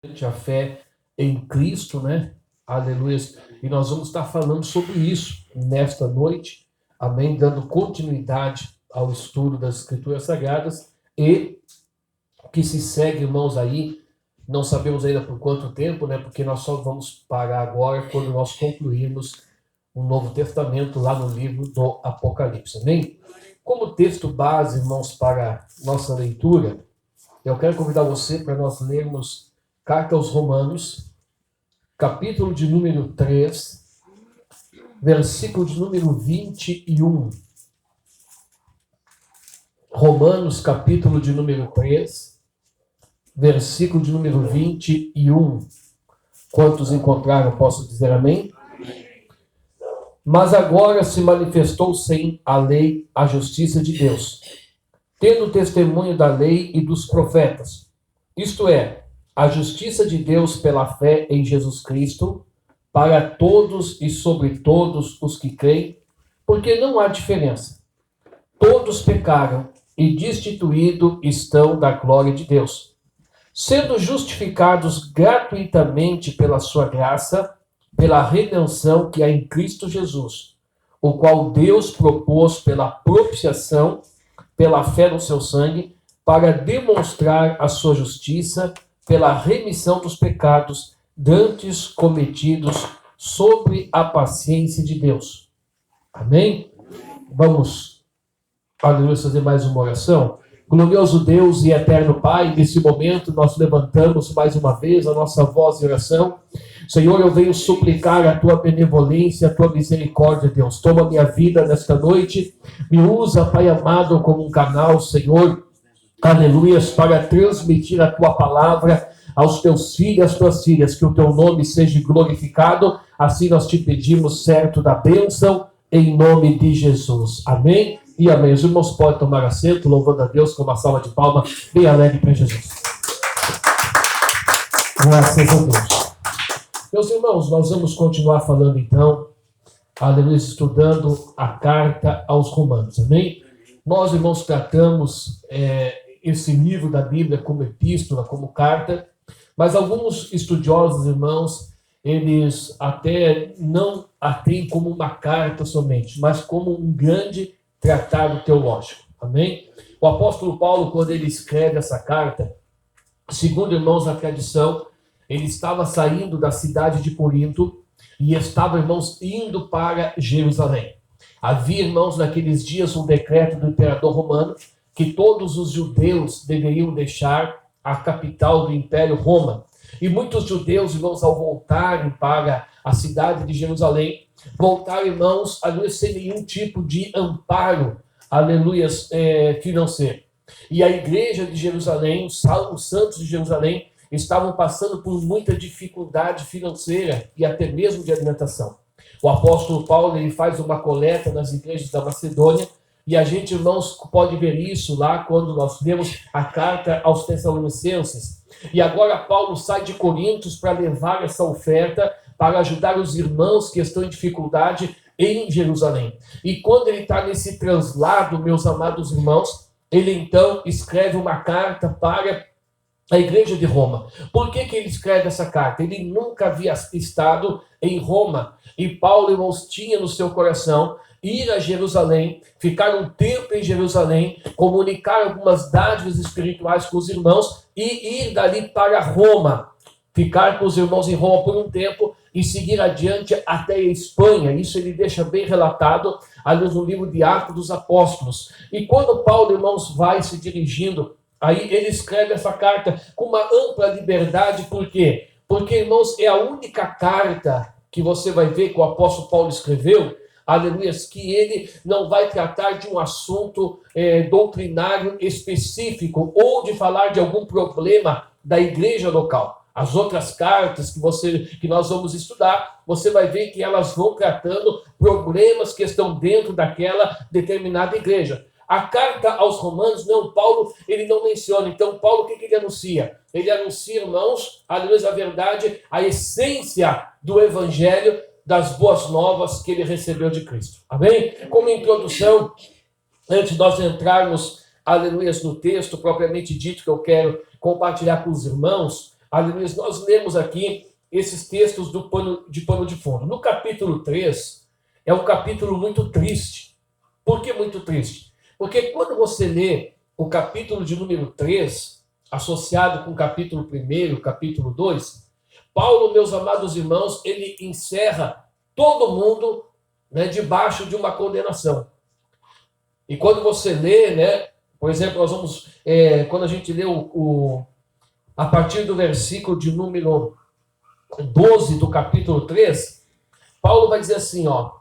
a fé em Cristo, né? Aleluia. E nós vamos estar falando sobre isso nesta noite, amém? Dando continuidade ao estudo das Escrituras Sagradas e que se segue, irmãos, aí, não sabemos ainda por quanto tempo, né? Porque nós só vamos parar agora quando nós concluirmos o Novo Testamento lá no livro do Apocalipse, amém? Como texto base, irmãos, para nossa leitura, eu quero convidar você para nós lermos Carta aos Romanos, capítulo de número 3, versículo de número 21. Romanos, capítulo de número 3, versículo de número 21. Quantos encontraram, posso dizer amém? Mas agora se manifestou sem a lei a justiça de Deus, tendo testemunho da lei e dos profetas, isto é, a justiça de Deus pela fé em Jesus Cristo, para todos e sobre todos os que creem, porque não há diferença. Todos pecaram e destituídos estão da glória de Deus, sendo justificados gratuitamente pela sua graça, pela redenção que há em Cristo Jesus, o qual Deus propôs pela propiciação, pela fé no seu sangue, para demonstrar a sua justiça, pela remissão dos pecados dantes cometidos sobre a paciência de Deus. Amém? Vamos, aleluia, fazer mais uma oração. Glorioso Deus e eterno Pai, nesse momento nós levantamos mais uma vez a nossa voz de oração. Senhor, eu venho suplicar a tua benevolência, a tua misericórdia, Deus. Toma minha vida nesta noite, me usa, Pai amado, como um canal, Senhor, aleluias, para transmitir a tua palavra aos teus filhos e às tuas filhas, que o teu nome seja glorificado. Assim nós te pedimos, certo da bênção, em nome de Jesus. Amém e amém. Os irmãos podem tomar assento, louvando a Deus com uma salva de palmas bem alegre para Jesus. Graças a Deus. Meus irmãos, nós vamos continuar falando então, aleluia, estudando a carta aos Romanos, amém? Nós, irmãos, tratamos esse livro da Bíblia como epístola, como carta, mas alguns estudiosos, irmãos, eles até não a têm como uma carta somente, mas como um grande tratado teológico, amém? O apóstolo Paulo, quando ele escreve essa carta, segundo, irmãos, a tradição, ele estava saindo da cidade de Corinto e estava, irmãos, indo para Jerusalém. Havia, irmãos, naqueles dias um decreto do imperador romano que todos os judeus deveriam deixar a capital do Império Roma. E muitos judeus, irmãos, ao voltarem para a cidade de Jerusalém, voltaram, irmãos, aleluia, sem nenhum tipo de amparo, aleluia, financeiro. E a igreja de Jerusalém, os santos de Jerusalém, estavam passando por muita dificuldade financeira e até mesmo de alimentação. O apóstolo Paulo, ele faz uma coleta nas igrejas da Macedônia, e a gente, irmãos, pode ver isso lá quando nós lemos a carta aos Tessalonicenses. E agora Paulo sai de Corinto para levar essa oferta para ajudar os irmãos que estão em dificuldade em Jerusalém. E quando ele está nesse translado, meus amados irmãos, ele então escreve uma carta para a igreja de Roma. Por que ele escreve essa carta? Ele nunca havia estado em Roma. E Paulo, irmãos, tinha no seu coração ir a Jerusalém, ficar um tempo em Jerusalém, comunicar algumas dádivas espirituais com os irmãos e ir dali para Roma. Ficar com os irmãos em Roma por um tempo e seguir adiante até a Espanha. Isso ele deixa bem relatado ali no livro de Atos dos Apóstolos. E quando Paulo, irmãos, vai se dirigindo, aí ele escreve essa carta com uma ampla liberdade. Por quê? Porque, irmãos, é a única carta que você vai ver que o apóstolo Paulo escreveu, aleluia, que ele não vai tratar de um assunto doutrinário específico ou de falar de algum problema da igreja local. As outras cartas que nós vamos estudar, você vai ver que elas vão tratando problemas que estão dentro daquela determinada igreja. A carta aos Romanos, não, Paulo, ele não menciona. Então, Paulo, o que ele anuncia? Ele anuncia, irmãos, aleluia, a verdade, a essência do evangelho, das boas novas que ele recebeu de Cristo. Amém? Como introdução, antes de nós entrarmos, aleluia, no texto propriamente dito que eu quero compartilhar com os irmãos, Aleluia, nós lemos aqui esses textos de pano de fundo. No capítulo 3, é um capítulo muito triste. Por que muito triste? Porque quando você lê o capítulo de número 3, associado com o capítulo 1, capítulo 2, Paulo, meus amados irmãos, ele encerra todo mundo, né, debaixo de uma condenação. E quando você lê, né, por exemplo, nós vamos, quando a gente lê a partir do versículo de número 12 do capítulo 3, Paulo vai dizer assim, ó,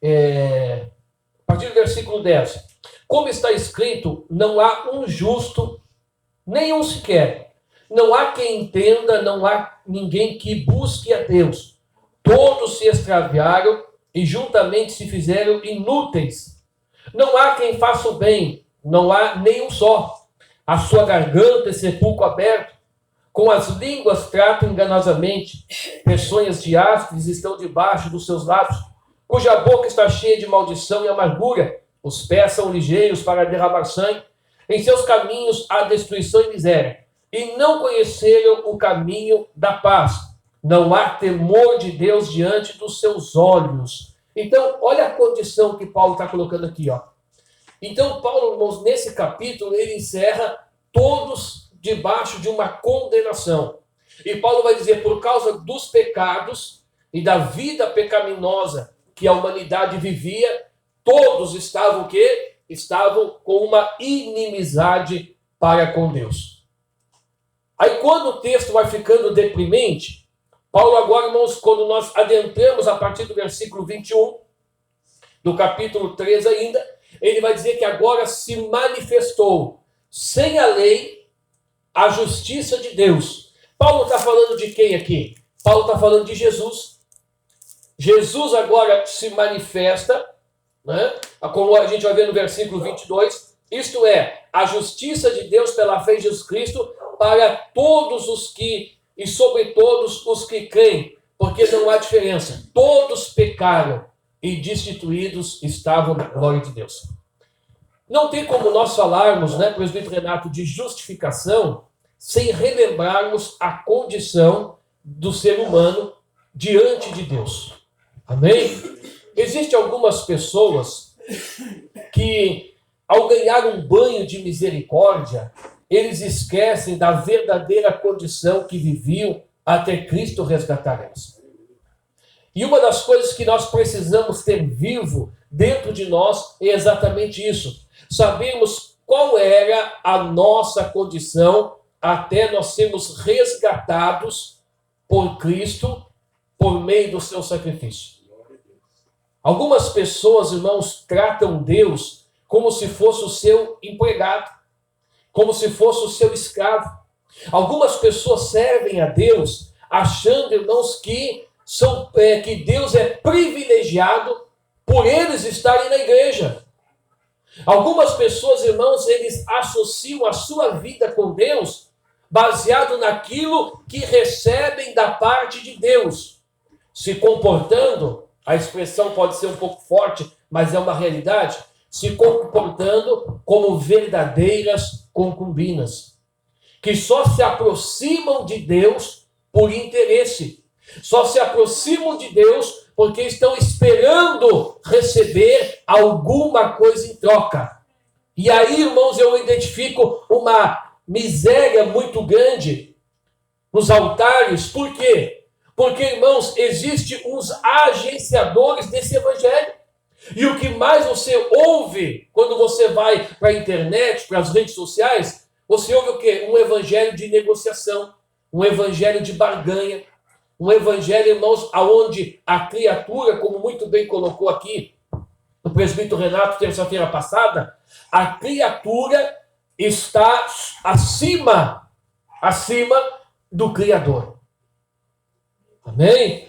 a partir do versículo 10, como está escrito, não há um justo, nenhum sequer. Não há quem entenda, não há ninguém que busque a Deus. Todos se extraviaram e juntamente se fizeram inúteis. Não há quem faça o bem, não há nenhum só. A sua garganta é sepulcro aberto, com as línguas tratam enganosamente. Peçonhas de áspides estão debaixo dos seus lábios, cuja boca está cheia de maldição e amargura. Os pés são ligeiros para derramar sangue. Em seus caminhos há destruição e miséria. E não conheceram o caminho da paz. Não há temor de Deus diante dos seus olhos. Então, olha a condição que Paulo está colocando aqui, ó. Então, Paulo, irmãos, nesse capítulo, ele encerra todos debaixo de uma condenação. E Paulo vai dizer, por causa dos pecados e da vida pecaminosa que a humanidade vivia, todos estavam o quê? Estavam com uma inimizade para com Deus. Aí quando o texto vai ficando deprimente, Paulo agora, irmãos, quando nós adentramos a partir do versículo 21, do capítulo 3 ainda, ele vai dizer que agora se manifestou, sem a lei, a justiça de Deus. Paulo está falando de quem aqui? Paulo está falando de Jesus. Jesus agora se manifesta, né? Como a gente vai ver no versículo 22, isto é, a justiça de Deus pela fé em Jesus Cristo para todos os que, e sobre todos os que creem, porque não há diferença. Todos pecaram e destituídos estavam da glória de Deus. Não tem como nós falarmos, né, presbítero Renato, de justificação sem relembrarmos a condição do ser humano diante de Deus. Amém? Existem algumas pessoas que, ao ganhar um banho de misericórdia, eles esquecem da verdadeira condição que viviam até Cristo resgatar elas. E uma das coisas que nós precisamos ter vivo dentro de nós é exatamente isso. Sabemos qual era a nossa condição até nós sermos resgatados por Cristo por meio do seu sacrifício. Algumas pessoas, irmãos, tratam Deus como se fosse o seu empregado, como se fosse o seu escravo. Algumas pessoas servem a Deus achando, irmãos, que Deus é privilegiado por eles estarem na igreja. Algumas pessoas, irmãos, eles associam a sua vida com Deus baseado naquilo que recebem da parte de Deus, se comportando, a expressão pode ser um pouco forte, mas é uma realidade, se comportando como verdadeiras concubinas, que só se aproximam de Deus por interesse, só se aproximam de Deus porque estão esperando receber alguma coisa em troca. E aí, irmãos, eu identifico uma miséria muito grande nos altares. Por quê? Porque, irmãos, existem uns agenciadores desse evangelho. E o que mais você ouve quando você vai para a internet, para as redes sociais, você ouve o quê? Um evangelho de negociação, um evangelho de barganha, um evangelho, irmãos, aonde a criatura, como muito bem colocou aqui o presbítero Renato, terça-feira passada, a criatura está acima do Criador. Amém?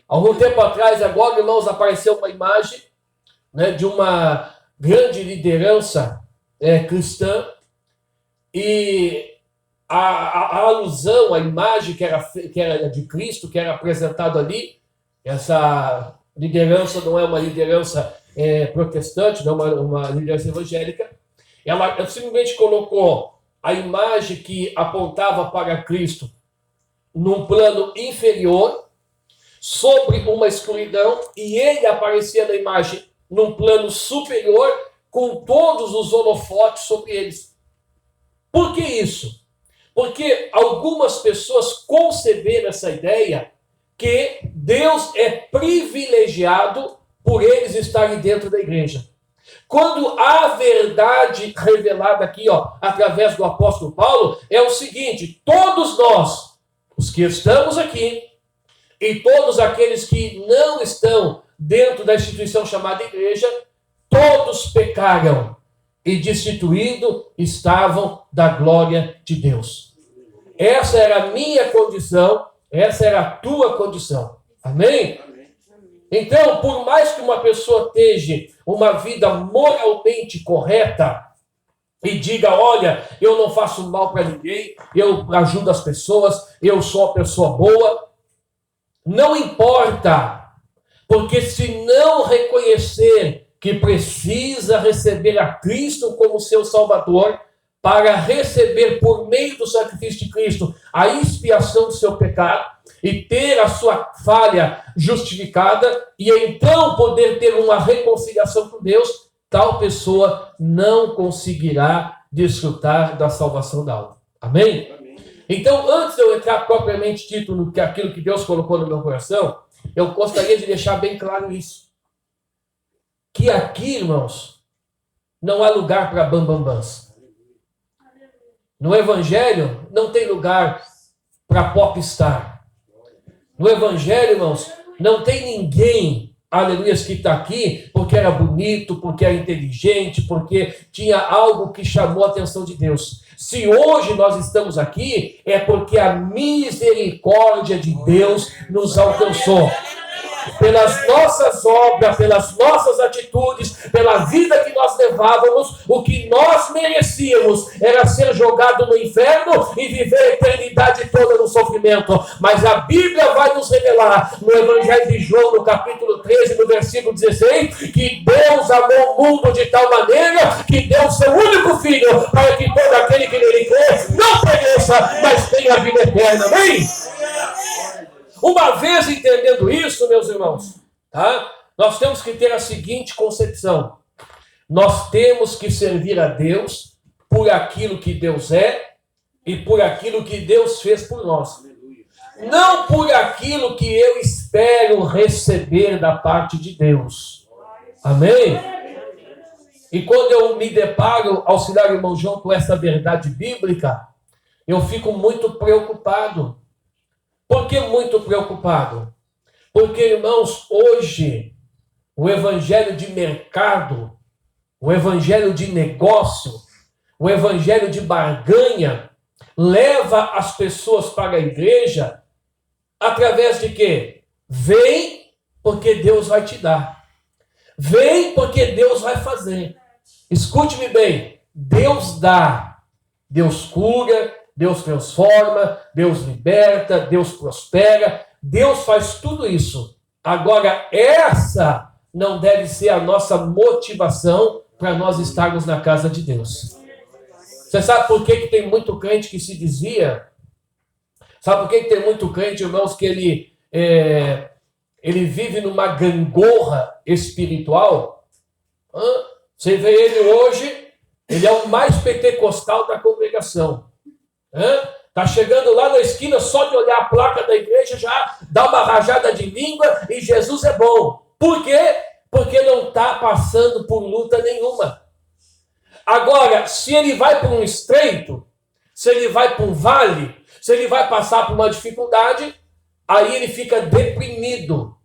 Algum tempo atrás, agora, irmãos, apareceu uma imagem, né, de uma grande liderança cristã, e a alusão, a imagem que era de Cristo, que era apresentado ali, essa liderança não é uma liderança protestante, não é uma liderança evangélica, ela simplesmente colocou a imagem que apontava para Cristo num plano inferior, sobre uma escuridão, e ele aparecia na imagem num plano superior, com todos os holofotes sobre eles. Por que isso? Porque algumas pessoas conceberam essa ideia que Deus é privilegiado por eles estarem dentro da igreja. Quando a verdade revelada aqui, através do apóstolo Paulo, é o seguinte: todos nós, os que estamos aqui, e todos aqueles que não estão dentro da instituição chamada igreja, todos pecaram e destituídos estavam da glória de Deus. Essa era a minha condição, essa era a tua condição. Amém? Então, por mais que uma pessoa tenha uma vida moralmente correta e diga: olha, eu não faço mal para ninguém, eu ajudo as pessoas, eu sou uma pessoa boa, não importa, porque se não reconhecer que precisa receber a Cristo como seu Salvador, para receber por meio do sacrifício de Cristo a expiação do seu pecado e ter a sua falha justificada e então poder ter uma reconciliação com Deus, tal pessoa não conseguirá desfrutar da salvação da alma. Amém? Amém. Então, antes de eu entrar propriamente dito no que aquilo que Deus colocou no meu coração, eu gostaria de deixar bem claro isso. Que aqui, irmãos, não há lugar para bambambãs. No Evangelho não tem lugar para popstar. No Evangelho, irmãos, não tem ninguém, aleluia, que está aqui porque era bonito, porque era inteligente, porque tinha algo que chamou a atenção de Deus. Se hoje nós estamos aqui, é porque a misericórdia de Deus nos alcançou. Pelas nossas obras, pelas nossas atitudes, pela vida que nós levávamos, o que nós merecíamos era ser jogado no inferno e viver a eternidade toda no sofrimento. Mas a Bíblia vai nos revelar, no Evangelho de João, no capítulo 13, no versículo 16, que Deus amou o mundo de tal maneira que deu seu único filho, para que todo aquele que nele crê não pereça, mas tenha a vida eterna. Amém? Uma vez entendendo isso, meus irmãos, tá? Nós temos que ter a seguinte concepção: nós temos que servir a Deus por aquilo que Deus é e por aquilo que Deus fez por nós. Não por aquilo que eu espero receber da parte de Deus. Amém? E quando eu me deparo, auxiliar o irmão João, com essa verdade bíblica, eu fico muito preocupado. Por que muito preocupado? Porque, irmãos, hoje, o evangelho de mercado, o evangelho de negócio, o evangelho de barganha, leva as pessoas para a igreja através de quê? Vem porque Deus vai te dar. Vem porque Deus vai fazer. Escute-me bem, Deus dá, Deus cura, Deus transforma, Deus liberta, Deus prospera, Deus faz tudo isso. Agora, essa não deve ser a nossa motivação para nós estarmos na casa de Deus. Você sabe por que tem muito crente que se desvia? Sabe por que tem muito crente, irmãos, que ele vive numa gangorra espiritual? Você vê ele hoje, ele é o mais pentecostal da congregação. Está chegando lá na esquina, só de olhar a placa da igreja já dá uma rajada de língua e Jesus é bom. Por quê? Porque não está passando por luta nenhuma. Agora, se ele vai para um estreito, se ele vai para um vale, se ele vai passar por uma dificuldade, aí ele fica deprimido.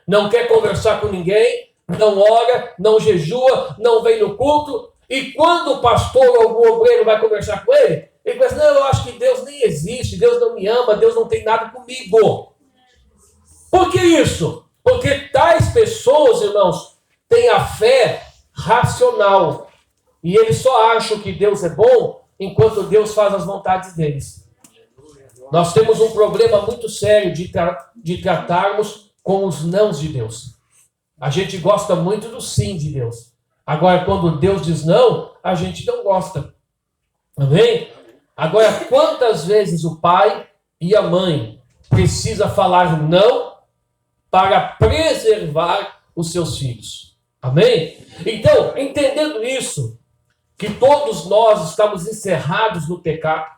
Não quer conversar com ninguém, não ora, não jejua, não vem no culto. E quando o pastor ou algum obreiro vai conversar com ele, ele pensa: não, eu acho que Deus nem existe, Deus não me ama, Deus não tem nada comigo. Por que isso? Porque tais pessoas, irmãos, têm a fé racional. E eles só acham que Deus é bom enquanto Deus faz as vontades deles. Nós temos um problema muito sério de tratarmos com os nãos de Deus. A gente gosta muito do sim de Deus. Agora, quando Deus diz não, a gente não gosta. Amém? Agora, quantas vezes o pai e a mãe precisa falar não para preservar os seus filhos? Amém? Então, entendendo isso, que todos nós estamos encerrados no pecado,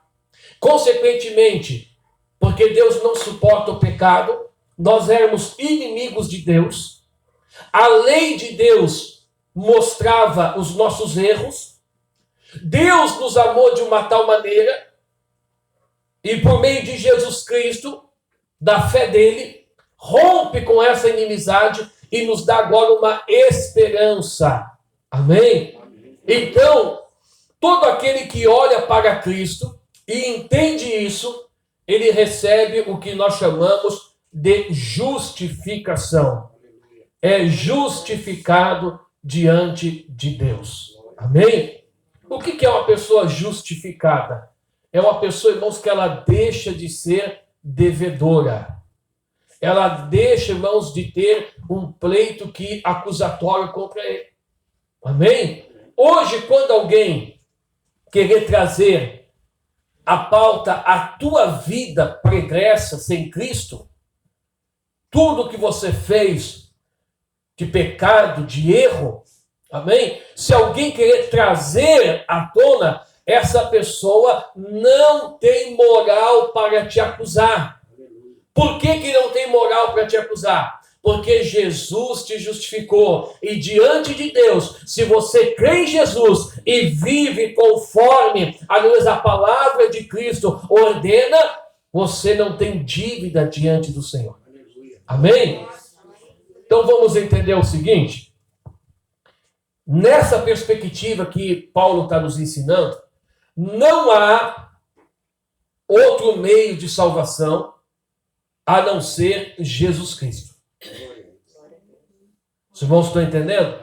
consequentemente, porque Deus não suporta o pecado, nós éramos inimigos de Deus, a lei de Deus mostrava os nossos erros, Deus nos amou de uma tal maneira, e por meio de Jesus Cristo, da fé dele, rompe com essa inimizade e nos dá agora uma esperança. Amém? Então, todo aquele que olha para Cristo e entende isso, ele recebe o que nós chamamos de justificação. É justificado diante de Deus. Amém? O que é uma pessoa justificada? É uma pessoa, irmãos, que ela deixa de ser devedora. Ela deixa, irmãos, de ter um pleito acusatório contra ele. Amém? Hoje, quando alguém querer trazer a pauta a tua vida pregressa sem Cristo, tudo que você fez de pecado, de erro, amém? Se alguém querer trazer à tona, essa pessoa não tem moral para te acusar. Por que não tem moral para te acusar? Porque Jesus te justificou. E diante de Deus, se você crê em Jesus e vive conforme a palavra de Cristo ordena, você não tem dívida diante do Senhor. Amém? Então vamos entender o seguinte. Nessa perspectiva que Paulo está nos ensinando, não há outro meio de salvação a não ser Jesus Cristo. Os irmãos estão entendendo?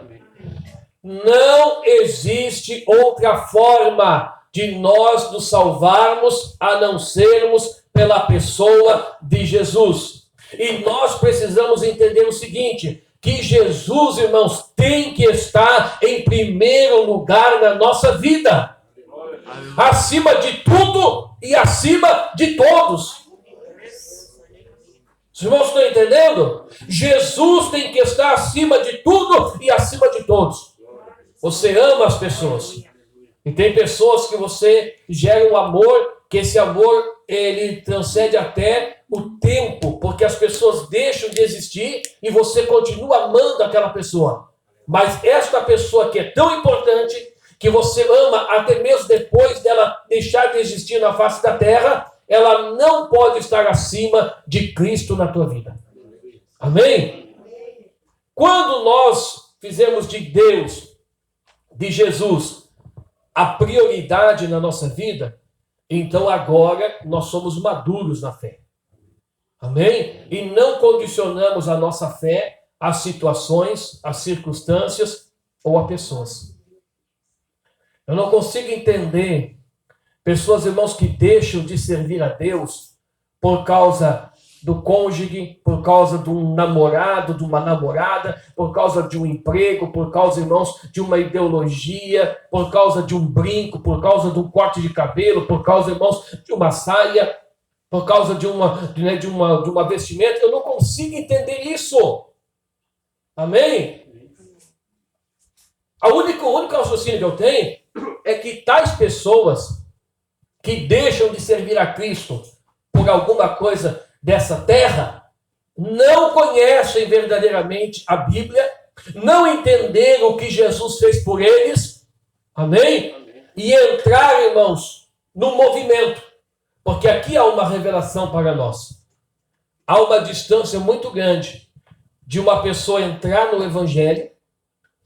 Não existe outra forma de nós nos salvarmos a não sermos pela pessoa de Jesus. E nós precisamos entender o seguinte, que Jesus, irmãos, tem que estar em primeiro lugar na nossa vida. Acima de tudo e acima de todos. Os irmãos estão entendendo? Jesus tem que estar acima de tudo e acima de todos. Você ama as pessoas. E tem pessoas que você gera um amor, que esse amor, ele transcende até o tempo, porque as pessoas deixam de existir e você continua amando aquela pessoa. Mas esta pessoa que é tão importante, que você ama até mesmo depois dela deixar de existir na face da terra, ela não pode estar acima de Cristo na tua vida. Amém? Quando nós fizemos de Deus, de Jesus, a prioridade na nossa vida, então agora nós somos maduros na fé. Amém? E não condicionamos a nossa fé às situações, às circunstâncias ou a pessoas. Eu não consigo entender pessoas, irmãos, que deixam de servir a Deus por causa do cônjuge, por causa de um namorado, de uma namorada, por causa de um emprego, por causa, irmãos, de uma ideologia, por causa de um brinco, por causa de um corte de cabelo, por causa, irmãos, de uma saia, por causa de uma vestimenta. Eu não consigo entender isso. Amém? O único raciocínio que eu tenho é que tais pessoas que deixam de servir a Cristo por alguma coisa dessa terra, não conhecem verdadeiramente a Bíblia, não entenderam o que Jesus fez por eles, amém? E entrar, irmãos, no movimento, porque aqui há uma revelação para nós. Há uma distância muito grande de uma pessoa entrar no Evangelho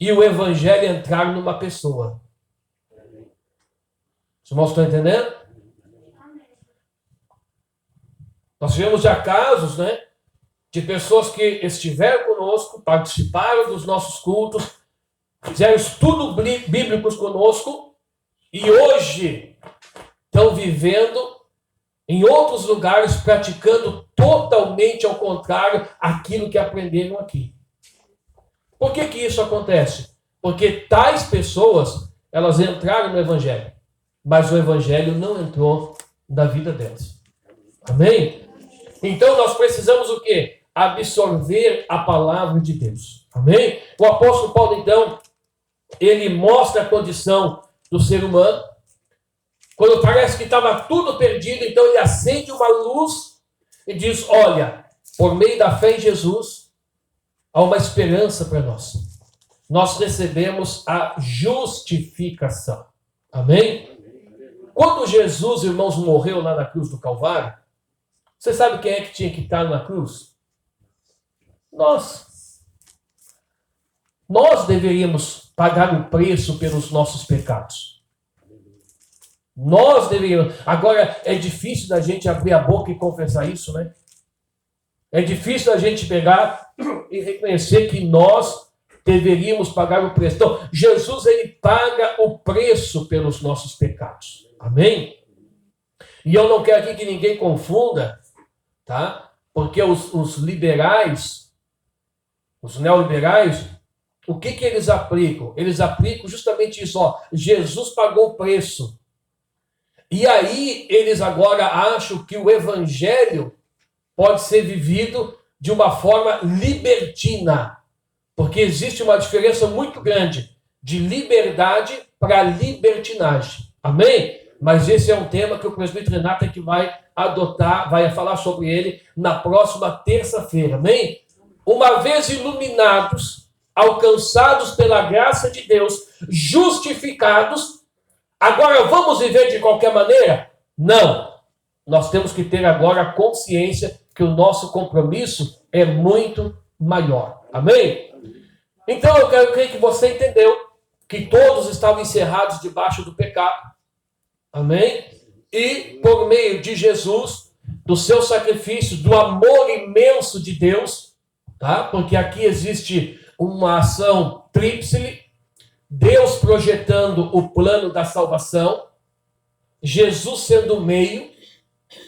e o Evangelho entrar numa pessoa. Os irmãos estão entendendo? Nós tivemos já casos, de pessoas que estiveram conosco, participaram dos nossos cultos, fizeram estudos bíblicos conosco e hoje estão vivendo em outros lugares, praticando totalmente ao contrário aquilo que aprenderam aqui. Por que isso acontece? Porque tais pessoas, elas entraram no Evangelho, mas o evangelho não entrou na vida delas. Amém? Então nós precisamos o quê? Absorver a palavra de Deus. Amém? O apóstolo Paulo, então, ele mostra a condição do ser humano. Quando parece que estava tudo perdido, então ele acende uma luz e diz, olha, por meio da fé em Jesus, há uma esperança para nós. Nós recebemos a justificação. Amém? Quando Jesus, irmãos, morreu lá na cruz do Calvário, você sabe quem é que tinha que estar na cruz? Nós. Nós deveríamos pagar o preço pelos nossos pecados. Nós deveríamos. Agora, é difícil da gente abrir a boca e confessar isso, né? É difícil a gente pegar e reconhecer que nós deveríamos pagar o preço. Então, Jesus, ele paga o preço pelos nossos pecados. Amém? E eu não quero aqui que ninguém confunda, tá? Porque os liberais, os neoliberais, o que eles aplicam? Eles aplicam justamente isso, ó. Jesus pagou o preço. E aí, eles agora acham que o evangelho pode ser vivido de uma forma libertina. Porque existe uma diferença muito grande de liberdade para libertinagem. Amém? Mas esse é um tema que o presbítero Renato é que vai adotar, vai falar sobre ele na próxima terça-feira. Amém? Uma vez iluminados, alcançados pela graça de Deus, justificados, agora vamos viver de qualquer maneira? Não. Nós temos que ter agora a consciência que o nosso compromisso é muito maior. Amém? Então eu creio que você entendeu que todos estavam encerrados debaixo do pecado. Amém? E por meio de Jesus, do seu sacrifício, do amor imenso de Deus, tá? Porque aqui existe uma ação tríplice, Deus projetando o plano da salvação, Jesus sendo o meio,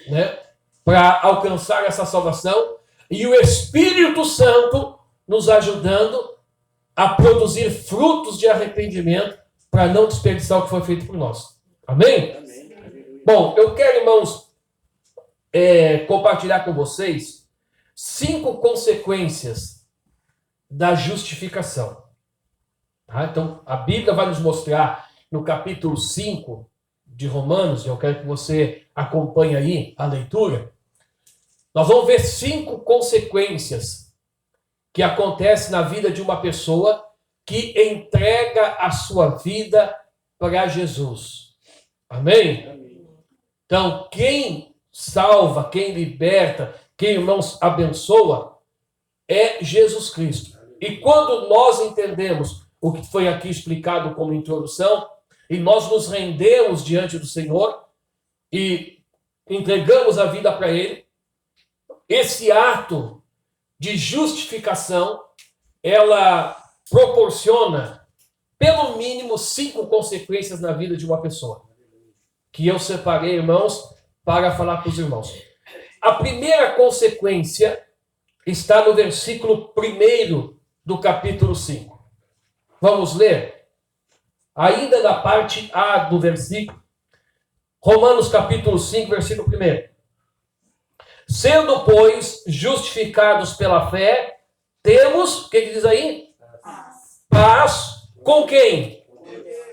né, para alcançar essa salvação, e o Espírito Santo nos ajudando a produzir frutos de arrependimento para não desperdiçar o que foi feito por nós. Amém? Amém. Bom, eu quero, irmãos, compartilhar com vocês 5 consequências da justificação. Tá? Então, a Bíblia vai nos mostrar no capítulo 5 de Romanos, eu quero que você acompanhe aí a leitura. Nós vamos ver 5 consequências que acontecem na vida de uma pessoa que entrega a sua vida para Jesus. Amém? Então, quem salva, quem liberta, quem, irmãos, abençoa, é Jesus Cristo. E quando nós entendemos o que foi aqui explicado como introdução, e nós nos rendemos diante do Senhor e entregamos a vida para Ele, esse ato de justificação, ela proporciona, pelo mínimo, 5 consequências na vida de uma pessoa, que eu separei, irmãos, para falar para os irmãos. A primeira consequência está no versículo 1 do capítulo 5. Vamos ler? Ainda da parte A do versículo, Romanos capítulo 5, versículo 1. Sendo, pois, justificados pela fé, temos, o que diz aí? Paz com quem?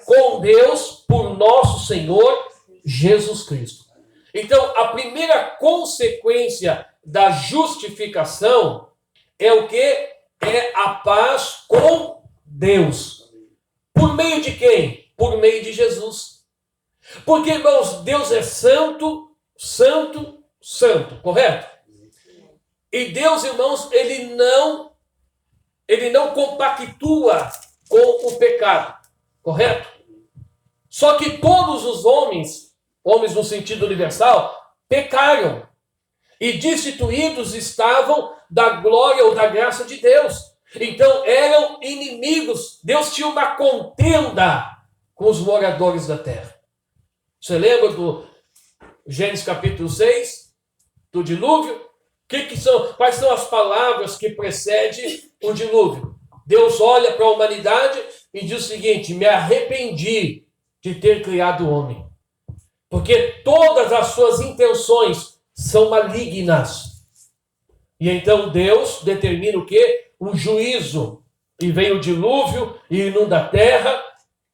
Com Deus, por nosso Senhor Jesus Cristo. Então, a primeira consequência da justificação é o que? É a paz com Deus. Por meio de quem? Por meio de Jesus. Porque, irmãos, Deus é santo, santo, santo, correto? E Deus, irmãos, ele não compactua com o pecado, correto? Só que todos os homens no sentido universal, pecaram e destituídos estavam da glória ou da graça de Deus. Então eram inimigos. Deus tinha uma contenda com os moradores da terra. Você lembra do Gênesis capítulo 6, do dilúvio? Quais são as palavras que precedem o dilúvio? Deus olha para a humanidade e diz o seguinte: me arrependi de ter criado o homem. Porque todas as suas intenções são malignas. E então Deus determina o quê? Um juízo. E vem o dilúvio e inunda a terra.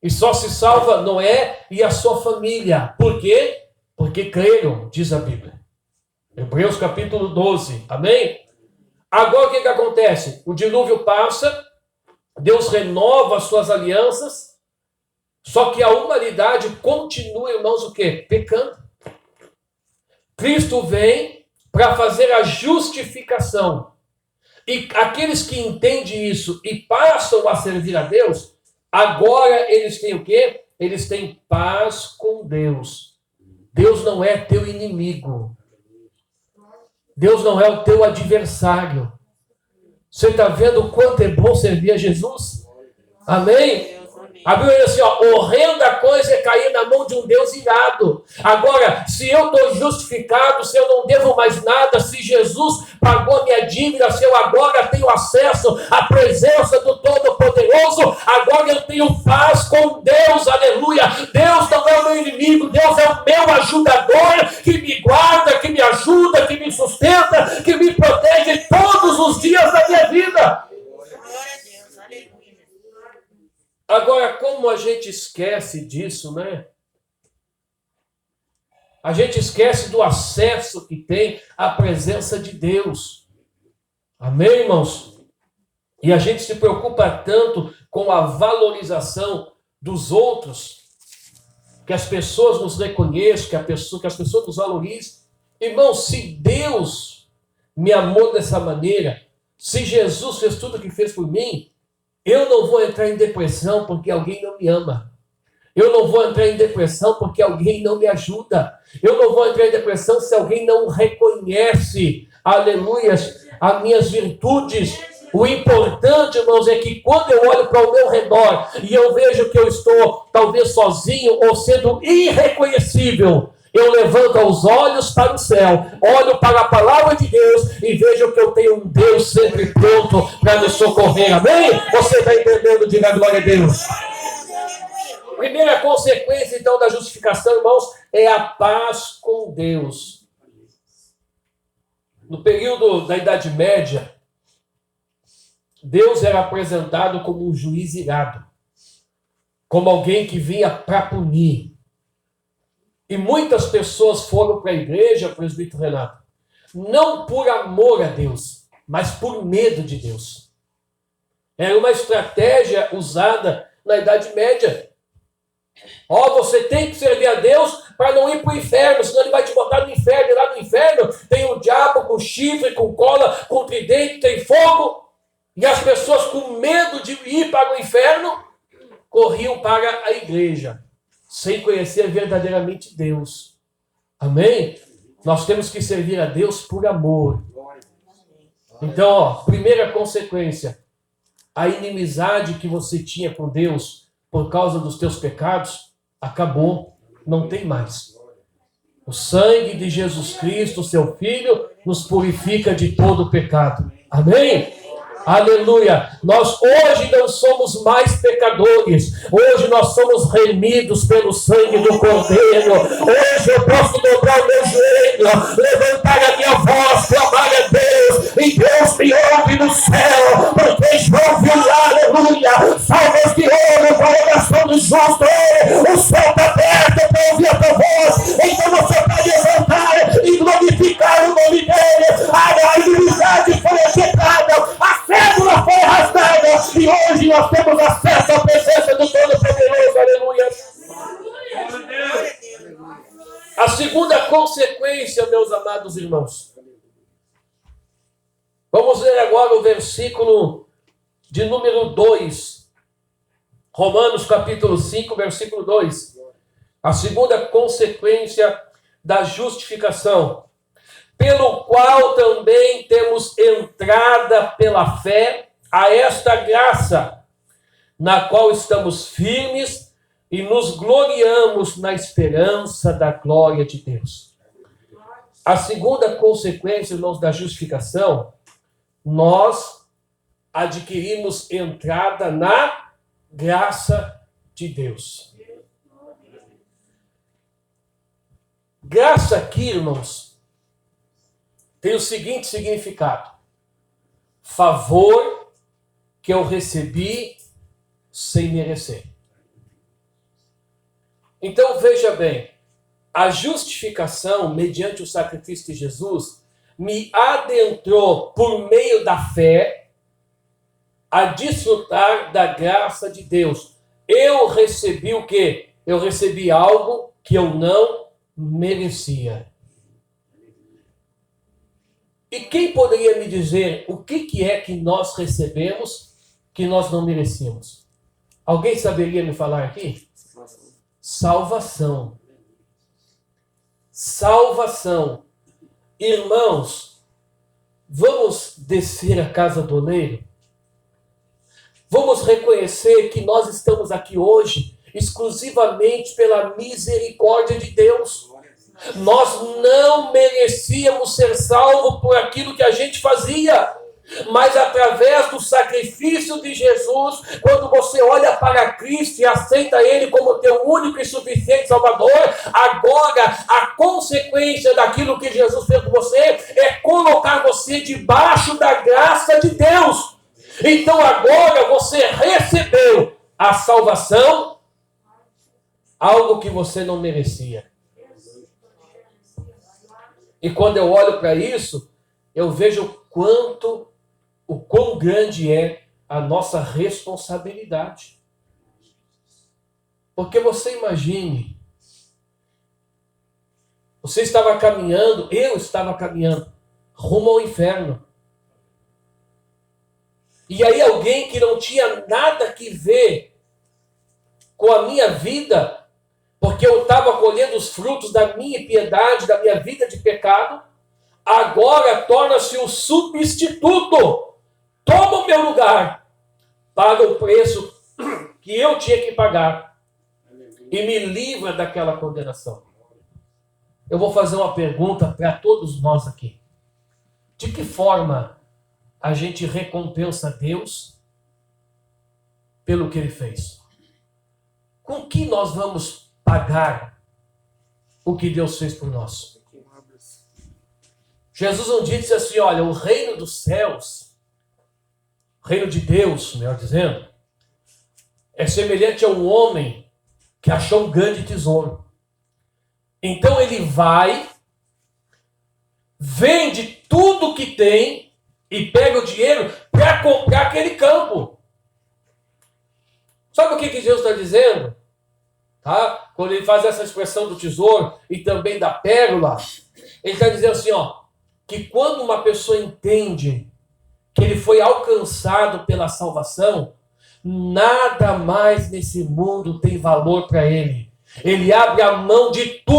E só se salva Noé e a sua família. Por quê? Porque creram, diz a Bíblia. Hebreus capítulo 12. Amém? Agora o que acontece? O dilúvio passa, Deus renova as suas alianças, só que a humanidade continua, irmãos, o quê? Pecando. Cristo vem para fazer a justificação. E aqueles que entendem isso e passam a servir a Deus, agora eles têm o quê? Eles têm paz com Deus. Deus não é teu inimigo. Deus não é o teu adversário. Você está vendo o quanto é bom servir a Jesus? Amém? A Bíblia diz assim, ó, horrenda coisa é cair na mão de um Deus irado. Agora, se eu estou justificado, se eu não devo mais nada, se Jesus pagou a minha dívida, se eu agora tenho acesso à presença do Todo-Poderoso, agora eu tenho paz com Deus, aleluia. Deus não é o meu inimigo, Deus é o meu ajudador, que me guarda, que me ajuda, que me sustenta, que me protege todos os dias da minha vida. Agora, como a gente esquece disso, né? A gente esquece do acesso que tem à presença de Deus. Amém, irmãos? E a gente se preocupa tanto com a valorização dos outros, que as pessoas nos reconheçam, que as pessoas nos valorizem. Irmãos, se Deus me amou dessa maneira, se Jesus fez tudo o que fez por mim, eu não vou entrar em depressão porque alguém não me ama. Eu não vou entrar em depressão porque alguém não me ajuda. Eu não vou entrar em depressão se alguém não reconhece, aleluia, as minhas virtudes. O importante, irmãos, é que quando eu olho para o meu redor e eu vejo que eu estou talvez sozinho ou sendo irreconhecível, eu levanto os olhos para o céu, olho para a palavra de Deus e vejo que eu tenho um Deus sempre pronto para me socorrer. Amém? Você está entendendo? Diga glória a Deus. Primeira consequência, então, da justificação, irmãos, é a paz com Deus. No período da Idade Média, Deus era apresentado como um juiz irado, como alguém que vinha para punir. E muitas pessoas foram para a igreja, presbítero Renato, não por amor a Deus, mas por medo de Deus. Era uma estratégia usada na Idade Média. Você tem que servir a Deus para não ir para o inferno, senão ele vai te botar no inferno. E lá no inferno tem o diabo com chifre, com cola, com tridente, tem fogo. E as pessoas com medo de ir para o inferno, corriam para a igreja, sem conhecer verdadeiramente Deus. Amém? Nós temos que servir a Deus por amor. Então, primeira consequência, a inimizade que você tinha com Deus por causa dos teus pecados, acabou, não tem mais. O sangue de Jesus Cristo, seu Filho, nos purifica de todo pecado. Amém? Aleluia! Nós hoje não somos mais pecadores. Hoje nós somos remidos pelo sangue do Cordeiro. Hoje eu posso dobrar o meu joelho, levantar a minha voz, clamar a Deus, e Deus me ouve no céu, porque João viu lá, aleluia, salvas de ouro com a oração do justo. O céu está aberto para ouvir a tua voz. Então você pode levantar e glorificar o nome dele. A inimizade foi quebrada, a cédula foi arrastada, e hoje nós temos acesso à presença do Todo-Poderoso. Aleluia. A segunda consequência, meus amados irmãos. Vamos ler agora o versículo de número 2. Romanos capítulo 5, versículo 2. A segunda consequência da justificação, pelo qual também temos entrada pela fé a esta graça, na qual estamos firmes e nos gloriamos na esperança da glória de Deus. A segunda consequência, irmãos, da justificação, nós adquirimos entrada na graça de Deus. Graça aqui, irmãos, tem o seguinte significado: favor que eu recebi sem merecer. Então veja bem, a justificação mediante o sacrifício de Jesus me adentrou por meio da fé a desfrutar da graça de Deus. Eu recebi o quê? Eu recebi algo que eu não merecia. E quem poderia me dizer o que é que nós recebemos que nós não merecíamos? Alguém saberia me falar aqui? Salvação. Salvação. Irmãos, vamos descer a casa do oleiro? Vamos reconhecer que nós estamos aqui hoje exclusivamente pela misericórdia de Deus. Nós não merecíamos ser salvos por aquilo que a gente fazia, mas através do sacrifício de Jesus, quando você olha para Cristo e aceita Ele como teu único e suficiente Salvador, agora a consequência daquilo que Jesus fez por você é colocar você debaixo da graça de Deus. Então agora você recebeu a salvação, algo que você não merecia. E quando eu olho para isso, eu vejo o quão grande é a nossa responsabilidade. Porque você imagine, você estava caminhando, eu estava caminhando rumo ao inferno. E aí alguém que não tinha nada que ver com a minha vida, porque eu estava colhendo os frutos da minha impiedade, da minha vida de pecado, agora torna-se o substituto. Toma o meu lugar, paga o preço que eu tinha que pagar e me livra daquela condenação. Eu vou fazer uma pergunta para todos nós aqui. De que forma a gente recompensa Deus pelo que Ele fez? Com que nós vamos pagar o que Deus fez por nós? Jesus um dia disse assim, olha, o reino dos céus, o reino de Deus, melhor dizendo, é semelhante a um homem que achou um grande tesouro. Então ele vai, vende tudo que tem e pega o dinheiro para comprar aquele campo. Sabe o que Jesus está dizendo? Tá? Quando ele faz essa expressão do tesouro e também da pérola, ele está dizendo assim, ó, que quando uma pessoa entende que ele foi alcançado pela salvação, nada mais nesse mundo tem valor para ele. Ele abre a mão de tudo.